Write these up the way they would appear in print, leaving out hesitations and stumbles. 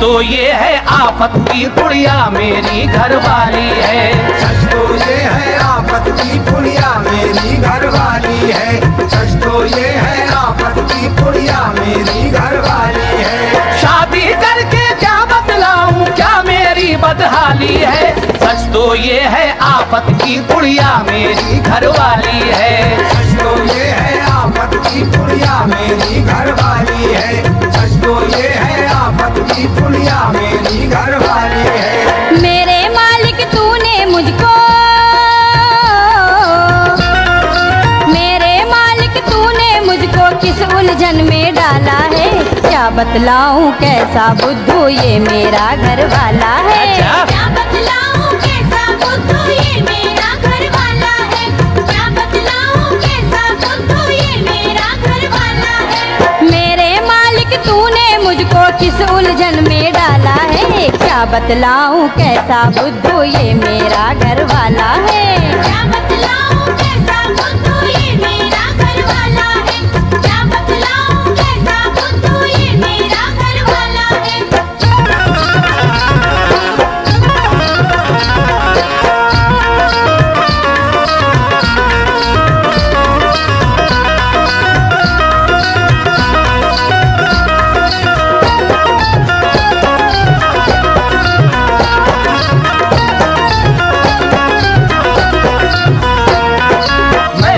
तो ये है आफत की पुड़िया मेरी घरवाली है। सच तो ये है आफत की पुड़िया मेरी घरवाली है। सच तो ये है आफत की पुड़िया मेरी घरवाली है। शादी करके क्या बतलाऊं क्या मेरी बदहाली है। सच तो ये है आफत की पुड़िया मेरी घरवाली है। सच तो ये है आफत की पुड़िया मेरी घरवाली है। सच तो ये है आफत की पुड़िया मेरी घरवाली है। मेरे मालिक तूने मुझको, मेरे मालिक तूने मुझको किस उलझन में डाला है। क्या बतलाऊं कैसा बुद्धू ये मेरा घर वाला है। अच्छा? बतलाऊं कैसा बुद्धू ये मेरा घर वाला है। क्या बतलाऊं कैसा बुद्धू ये मेरा घर वाला है। मेरे मालिक तूने मुझको किस उलझन में डाला है। क्या बतलाऊं कैसा बुद्धू ये मेरा घर वाला है। क्या बतलाऊं कैसा बुद्धू ये मेरा घर वाला है। क्या बतलाऊं कैसा बुद्धू ये मेरा घर वाला है।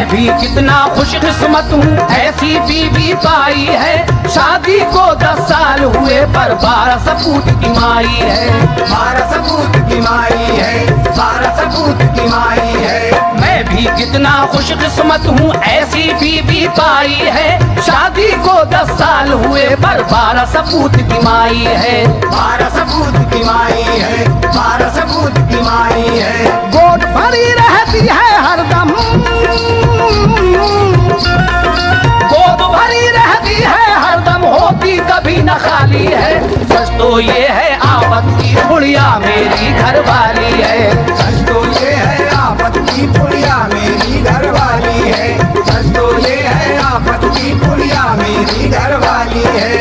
भी कितना खुशकिस्मत हूँ ऐसी बीवी पाई है। शादी को 10 साल हुए पर 12 सपूत की माई है। 12 सपूत की माई है। 12 सपूत की माई है। मैं भी कितना खुशकिस्मत हूँ ऐसी बीवी पाई है। शादी को 10 साल हुए पर 12 सपूत की माई है। 12 सपूत की माई है। 12 सपूत की माई है। गोद भरी रहती है हरदम, गोद भरी रहती है हरदम, होती कभी न खाली है। सच तो ये है आफत की पुड़िया मेरी घरवाली है। सच तो ये है आफत की पुड़िया मेरी घरवाली है। सच तो ये है आफत की पुड़िया मेरी घरवाली है।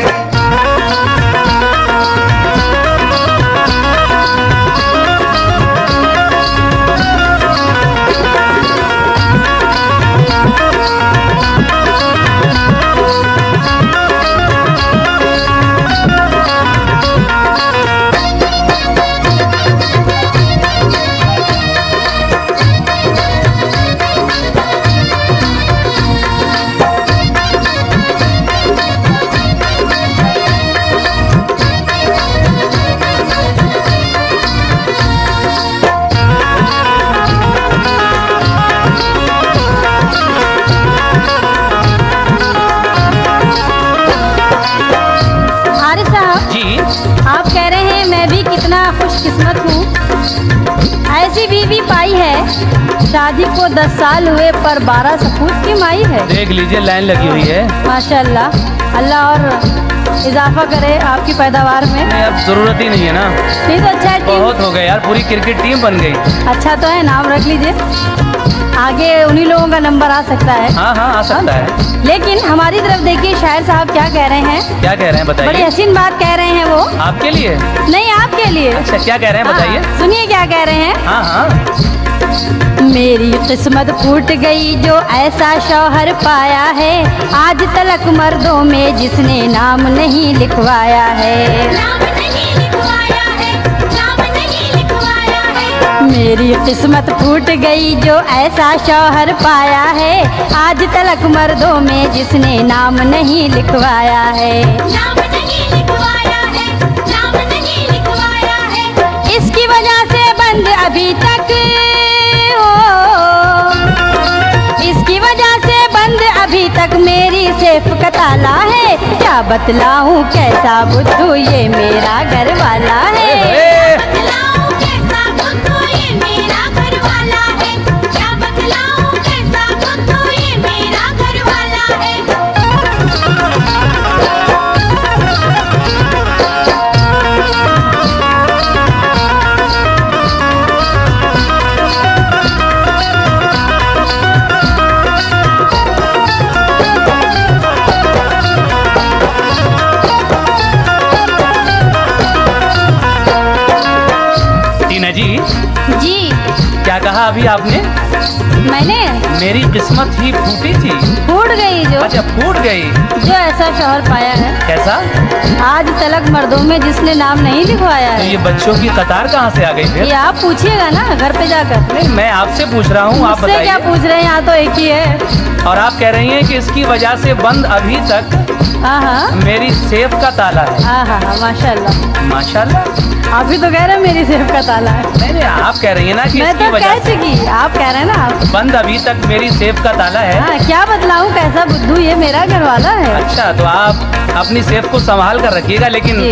आप कह रहे हैं मैं भी कितना खुशकिस्मत हूँ ऐसी बीवी पाई है। शादी को 10 साल हुए पर 12 सपूत की माई है। देख लीजिए लाइन लगी हुई है। माशाल्लाह, अल्लाह और इजाफा करे आपकी पैदावार में। नहीं, अब जरूरत ही नहीं है ना। नहीं तो अच्छा है, बहुत हो गया यार, पूरी क्रिकेट टीम बन गई। अच्छा तो है, नाम रख लीजिए, आगे उन्हीं लोगों का नंबर आ सकता है। हाँ हाँ आ सकता है। लेकिन हमारी तरफ देखिए, शायर साहब क्या कह रहे हैं। क्या कह रहे हैं बताइए। बड़ी हसीन बात कह रहे हैं वो। आपके लिए? नहीं, आपके लिए। अच्छा, क्या कह रहे हैं बताइए। हाँ, सुनिए क्या कह रहे हैं। हाँ हाँ। मेरी किस्मत फूट गई जो ऐसा शौहर पाया है। आज तलक मर्दों में जिसने नाम नहीं लिखवाया है। नाम नहीं लिखवाया है, नाम नहीं लिखवाया है। मेरी किस्मत फूट गई जो ऐसा शौहर पाया है। आज तलक मर्दों में जिसने नाम नहीं लिखवाया है। नाम नहीं लिखवाया है, नाम नहीं लिखवाया है। इसकी वजह से बंद अभी तक, इसकी वजह से बंद अभी तक मेरी सेफ का ताला है। क्या बतलाऊं कैसा बुद्धू ये मेरा घर वाला है। बतलाऊं कैसा बुद्धू ये मेरा घर वाला है। क्या बतलाऊं कैसा बुद्धू ये मेरा घर वाला है। कहा अभी आपने? मैंने मेरी किस्मत ही फूटी थी। फूट गई जो अच्छा, फूट गई। जो ऐसा शौहर पाया है, कैसा? आज तलक मर्दों में जिसने नाम नहीं लिखवाया तो है। ये बच्चों की कतार कहाँ से आ गई फिर? ये आप पूछिएगा ना घर पे जाकर। नहीं, मैं आपसे पूछ रहा हूँ, आप मुझसे क्या बताइए। पूछ रहे हैं, यहाँ तो एक ही है। और आप कह रही हैं कि इसकी वजह से बंद अभी तक हाँ मेरी सेफ का ताला है। हाँ, माशाल्लाह। माशाल्लाह। आप ही तो कह रहे हैं मेरी सेफ का ताला है। नहीं नहीं, आप कह रही है ना कि मैं इसकी तो वजह कह से चुकी, आप कह रहे हैं ना आप। बंद अभी तक मेरी सेफ का ताला है। हाँ, क्या बतलाऊं, कैसा बुद्धू, ये मेरा घर वाला है। अच्छा, तो आप अपनी सेफ को संभाल कर रखिएगा। लेकिन जी।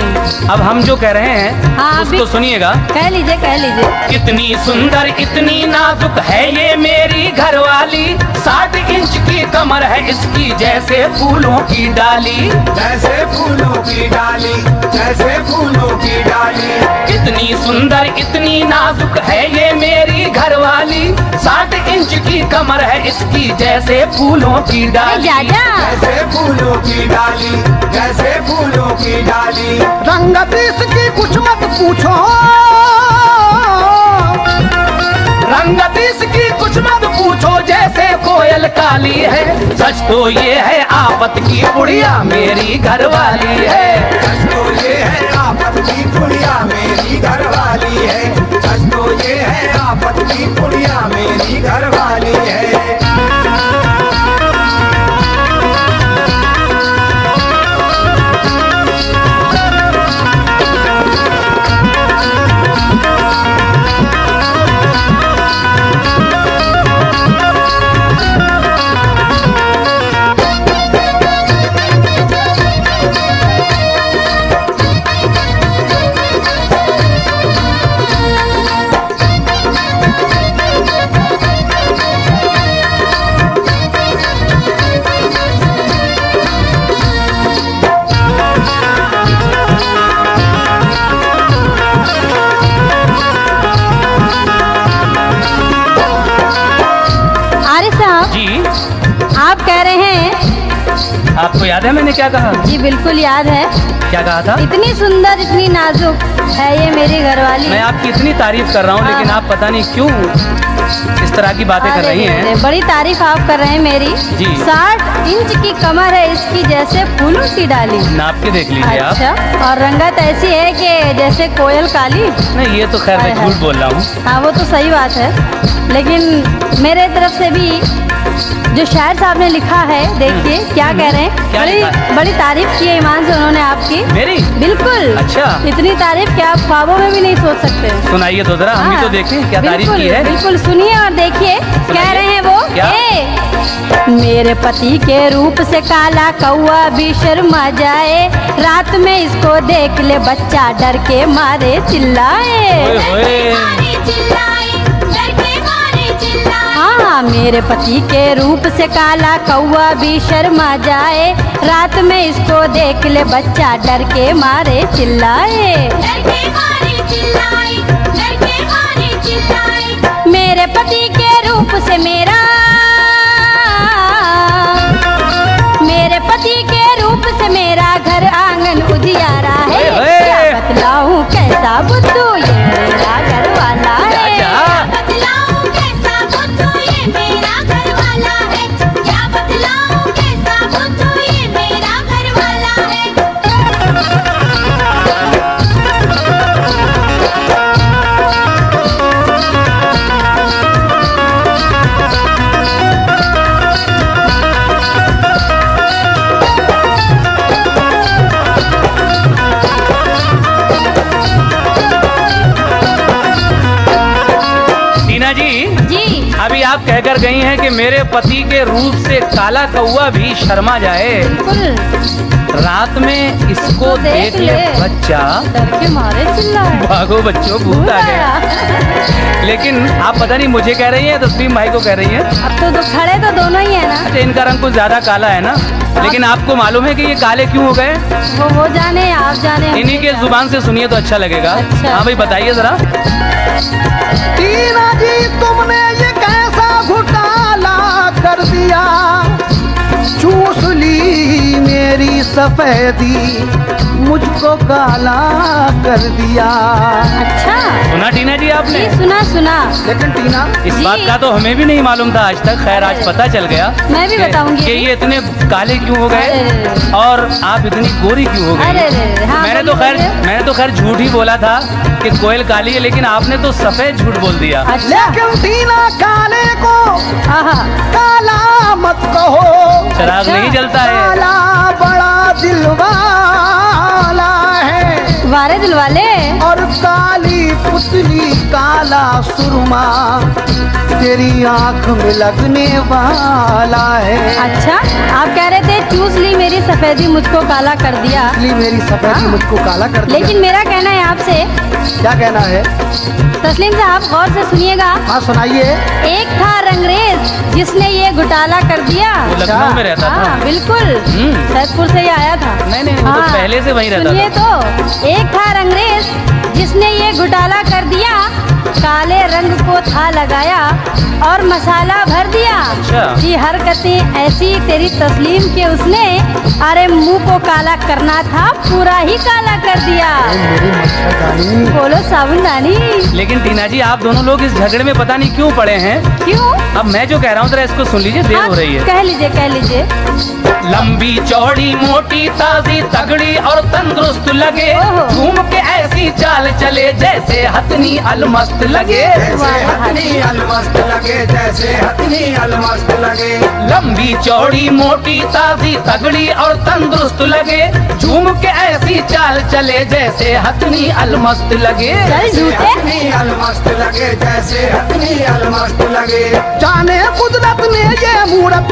अब हम जो कह रहे हैं हाँ, उसको अभी- सुनिएगा। कह लीजिए, कह लीजिए। कितनी सुंदर इतनी नाजुक है ये मेरी घरवाली, 60 इंच की कमर है इसकी जैसे फूलों की डाली। जैसे फूलों की डाली, जैसे फूलों की डाली। कितनी सुंदर इतनी नाजुक है ये मेरी घरवाली, 60 इंच की कमर है इसकी जैसे फूलों की डाली। जाजा जैसे फूलों की डाली, जैसे फूलों की डाली। रंगत इसकी कुछ मत पूछो, रंगत इसकी कुछ मत पूछो जैसे कोयल काली है। सच तो ये है आफत की बुढ़िया मेरी घरवाली है। सच तो ये है आफत की पुड़िया मेरी घरवाली है। सच तो ये है आफत की पुड़िया मेरी घरवाली है। आप कह रहे हैं। आपको याद है मैंने क्या कहा? जी बिल्कुल याद है। क्या कहा था? इतनी सुंदर इतनी नाजुक है ये मेरी घरवाली। मैं आपकी इतनी तारीफ कर रहा हूँ लेकिन आप पता नहीं क्यों इस तरह की बातें कर रही हैं। बड़ी तारीफ आप कर रहे हैं मेरी। जी। 60 इंच की कमर है इसकी जैसे फूलों की डाली। नाप के देख लीजिए आप। अच्छा, और रंगत ऐसी है कि जैसे कोयल काली। नहीं ये तो खैर मैं झूठ बोल रहा हूँ। हाँ वो तो सही बात है, लेकिन मेरे तरफ से भी जो शायर साहब ने लिखा है, देखिए क्या कह रहे हैं। क्या लिखा है? बड़ी तारीफ की है ईमान से उन्होंने आपकी। मेरी? बिल्कुल। अच्छा। इतनी तारीफ कि आप ख्वाबों में भी नहीं सोच सकते। सुनाइए तो जरा, हम भी तो देखें क्या तारीफ की है। बिल्कुल सुनिए और देखिए कह रहे हैं वो। क्या? मेरे पति के रूप से काला कौआ भी शर्मा जाए, रात में इसको देख ले बच्चा डर के मारे चिल्लाए। हाँ, मेरे पति के रूप से काला कौआ भी शर्मा जाए, रात में इसको देख ले बच्चा डर के मारे चिल्लाए। मेरे पति के रूप से मेरे पति के रूप से मेरा घर आंगन उजियारा है। क्या बतलाऊं कैसा बुद्धू ये मेरा घर वाला है। अभी आप कहकर गई हैं कि मेरे पति के रूप से काला कौआ भी शर्मा जाए, रात में इसको देख ले बच्चा डर के मारे चिल्लाए। भागो बच्चों भूत आ गया। लेकिन आप पता नहीं मुझे कह रही हैं तस्लीम भाई को कह रही हैं। अब तो खड़े तो दोनों ही है ना। अच्छा, इनका रंग कुछ ज्यादा काला है ना, लेकिन आपको मालूम है कि ये काले क्यों हो गए? वो जाने आप जाने। इन्हीं के जुबान से सुनिए तो अच्छा लगेगा। अच्छा। हाँ भाई बताइए जरा। टीना जी तुमने ये कैसा घोटाला कर दिया, चूस ली मेरी सफेदी। मुझको काला कर दिया। अच्छा, सुना टीना जी आपने? जी सुना सुना। लेकिन टीना, इस जी। बात का तो हमें भी नहीं मालूम था आज तक। खैर आज पता चल गया। मैं भी कि- बताऊंगी कि अभी। ये इतने काले क्यों हो गए अरे। और आप इतनी गोरी क्यों हो अरे गई। रे, हाँ, मैंने बोलिए। तो खैर झूठ ही बोला था कि कोयल काली है, लेकिन आपने तो सफेद झूठ बोल दिया। अच्छा, लेकिन टीना काले को आहा, काला मत कहो, चिराग अच्छा। नहीं जलता है। काला बड़ा दिल वाला है वारे दिल वाले। और काली पुतली काला सुरमा तेरी आंख में लगने वाला है। अच्छा, आप कह रहे थे चूस ली मेरी सफेदी मुझको काला कर दिया। इसलिए मेरी सफेदी हाँ। मुझको काला कर दिया। लेकिन मेरा कहना है आपसे, क्या कहना है? तस्लीम साहब गौर से सुनिएगा। हाँ सुनाइए। एक था रंगरेज जिसने ये घोटाला कर दिया। वो लखनऊ में रहता हाँ था। बिल्कुल, सैदपुर से ही आया था। नहीं, वो तो पहले से वहीं रहता सुनिए तो, एक था रंगरेज जिसने ये घोटाला कर दिया, काले रंग को था लगाया और मसाला भर दिया। अच्छा। कि हरकतें ऐसी तेरी तस्लीम के उसने, अरे मुंह को काला करना था पूरा ही काला कर दिया। मेरी मच्छरदानी। बोलो साबुनदानी। लेकिन टीना जी आप दोनों लोग इस झगड़े में पता नहीं क्यों पड़े हैं। क्यों? अब मैं जो कह रहा हूँ जरा इसको सुन लीजिए, देर हाँ, हो रही है। कह लीजिए कह लीजिए। लंबी चौड़ी मोटी ताजी तगड़ी और तंदुरुस्त लगे, ओहो। घूम के ऐसी चाल चले जैसे हथनी अलमस्त लगे। जैसे हथनी अलमस्त लगे, जैसे हथनी अलमस्त लगे। लंबी चौड़ी मोटी ताजी तगड़ी और तंदुरुस्त लगे, झूम के ऐसी चाल चले जैसे हथनी अलमस्त लगे। चल झूठे। हथनी अलमस्त लगे, जैसे हथनी अलमस्त लगे। जाने कुदरत ने ये मूरत,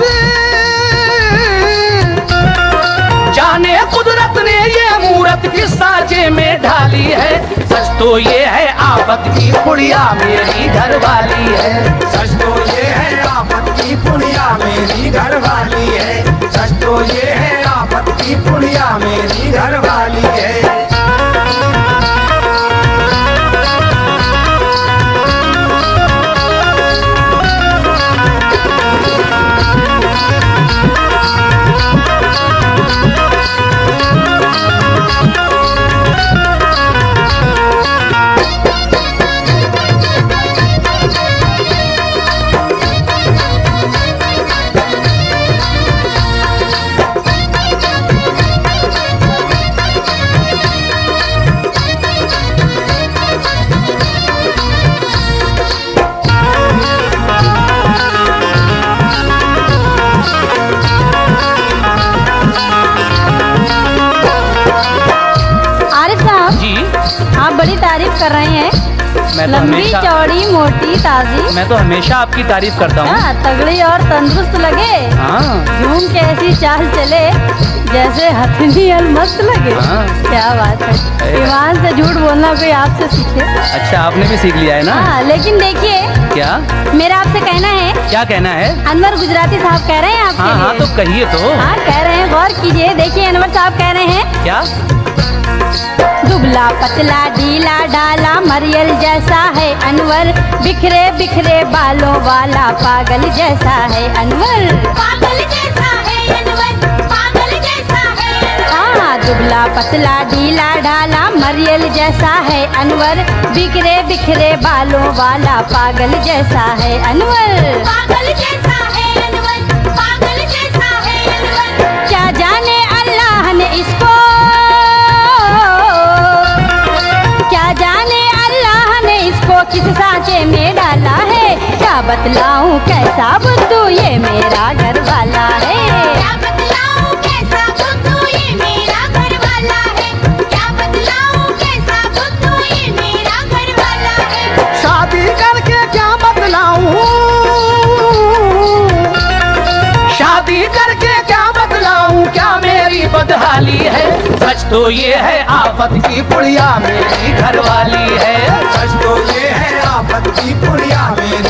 जाने कुदरत ने ये मूरत किस साजे में ढाली है। सच तो ये है आफत की पुड़िया मेरी घरवाली है। सच तो ये है आफत की पुड़िया मेरी घरवाली है। सच तो ये है आफत की पुड़िया मेरी घरवाली है। आप बड़ी तारीफ कर रहे हैं। मैं तो लंबी हमेशा चौड़ी मोटी ताजी, मैं तो हमेशा आपकी तारीफ करता हूँ। हाँ, तगड़ी और तंदुरुस्त लगे, हाँ झूम के ऐसी चाल चले जैसे हथनी अलमस्त लगे। हाँ। क्या बात है, अरे। ईमान से झूठ बोलना कोई आपसे सीखे। अच्छा, आपने भी सीख लिया है ना? हाँ, लेकिन देखिए क्या मेरा आपसे कहना है, क्या कहना है? अनवर गुजराती साहब कह रहे हैं आपके हाँ हाँ, लिए। तो कहिए तो। हाँ, कह रहे हैं, गौर कीजिए। देखिए अनवर साहब कह रहे हैं, क्या? दुबला पतला ढीला डाला मरियल जैसा है अनवर, बिखरे बिखरे बालों वाला पागल जैसा है अनवर, पागल जैसा है अनवर, पागल जैसा है अनवर। हाँ, दुबला पतला ढीला डाला मरियल जैसा है अनवर, बिखरे बिखरे बालों वाला पागल जैसा है अनवर, पागल जैसा है अनवर, पागल जैसा है अनवर। क्या जाने अल्लाह ने इसको, क्या जाने अल्लाह ने इसको किस सांचे में डाला है, क्या बतलाऊं कैसा बुद्धू ये मेरा घर वाला है, क्या बतलाऊं कैसा बुद्धू ये मेरा घर वाला है, क्या बतलाऊं कैसा बुद्धू ये मेरा घर वाला है। शादी करके क्या बतलाऊं, शादी करके क्या बतलाऊं क्या मेरी बदहाली है। सच तो ये है आफत की पुड़िया मेरी घरवाली है। सच तो ये है आफत की पुड़िया मेरी